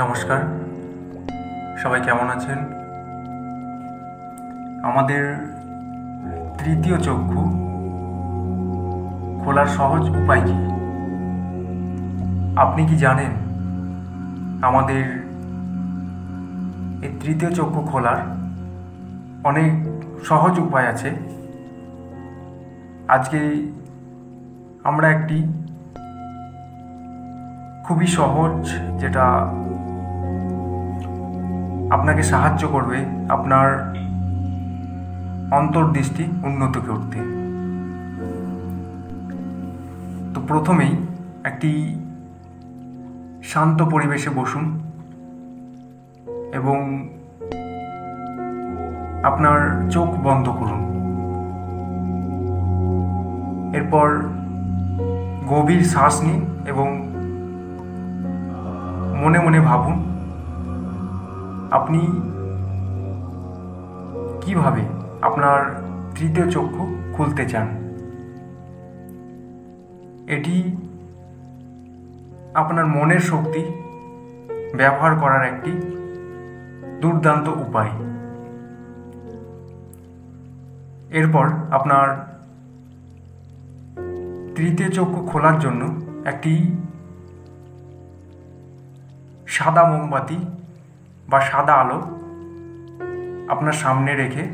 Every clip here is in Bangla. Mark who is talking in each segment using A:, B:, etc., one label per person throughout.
A: নমস্কার, সবাই কেমন আছেন? আমাদের তৃতীয় চক্ষু খোলার সহজ উপায় কি? আপনি কি জানেন আমাদের এই তৃতীয় চক্ষু খোলার অনেক সহজ উপায় আছে। আজকে আমরা একটি খুবই সহজ, যেটা আপনাকে সাহায্য করবে আপনার অন্তর্দৃষ্টি উন্নত করতে। তো প্রথমেই একটি শান্ত পরিবেশে বসুন এবং আপনার চোখ বন্ধ করুন। এরপর গভীর শ্বাস নিন এবং মনে মনে ভাবুন আপনি কিভাবে আপনার তৃতীয় চক্ষু খুলতে চান। এটি আপনার মনের শক্তি ব্যবহার করার একটি দুর্দান্ত উপায়। এরপর আপনার তৃতীয় চক্ষু খোলার জন্য একটি সাদা মোমবাতি বা সাদা আলো আপনার সামনে রেখে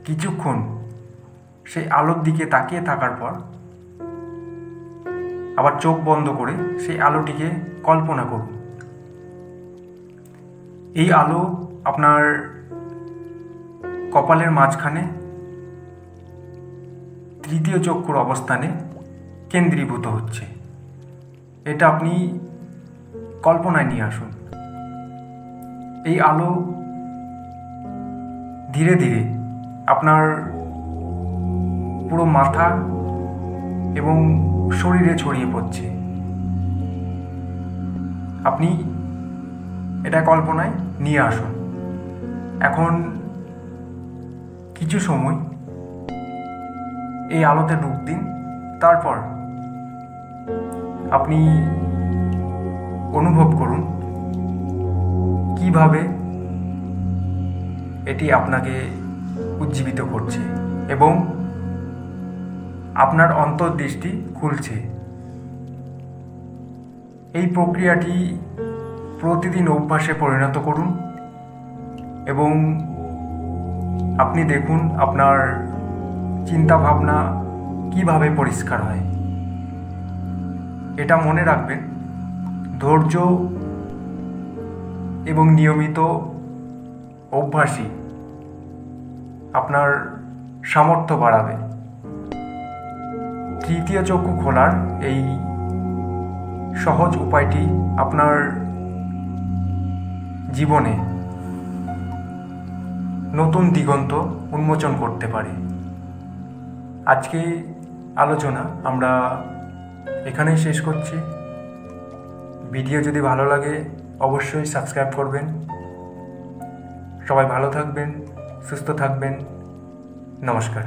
A: কিছুক্ষণ সেই আলোর দিকে তাকিয়ে থাকার পর আবার চোখ বন্ধ করে সেই আলোটিকে কল্পনা করুন। এই আলো আপনার কপালের মাঝখানে তৃতীয় চক্ষুর অবস্থানে কেন্দ্রীভূত হচ্ছে। এটা আপনি কল্পনায় নিয়ে আসুন। এই আলো ধীরে ধীরে আপনার পুরো মাথা এবং শরীরে ছড়িয়ে পড়ছে। আপনি এটা কল্পনায় নিয়ে আসুন। এখন কিছু সময় এই আলোতে ডুব দিন। তারপর আপনি অনুভব করুন কিভাবে এটি আপনাকে উজ্জীবিত করছে এবং আপনার অন্তর্দৃষ্টি খুলছে। এই প্রক্রিয়াটি প্রতিদিন অভ্যাসে পরিণত করুন এবং আপনি দেখুন আপনার চিন্তাভাবনা কিভাবে পরিষ্কার হয়। এটা মনে রাখবেন, ধৈর্য এবং নিয়মিত অভ্যাসই আপনার সামর্থ্য বাড়াবে। তৃতীয় চক্ষু খোলার এই সহজ উপায়টি আপনার জীবনে নতুন দিগন্ত উন্মোচন করতে পারে। আজকে আলোচনা আমরা এখানেই শেষ করছি। ভিডিও যদি ভালো লাগে অবশ্যই সাবস্ক্রাইব করবেন। সবাই ভালো থাকবেন, সুস্থ থাকবেন। নমস্কার।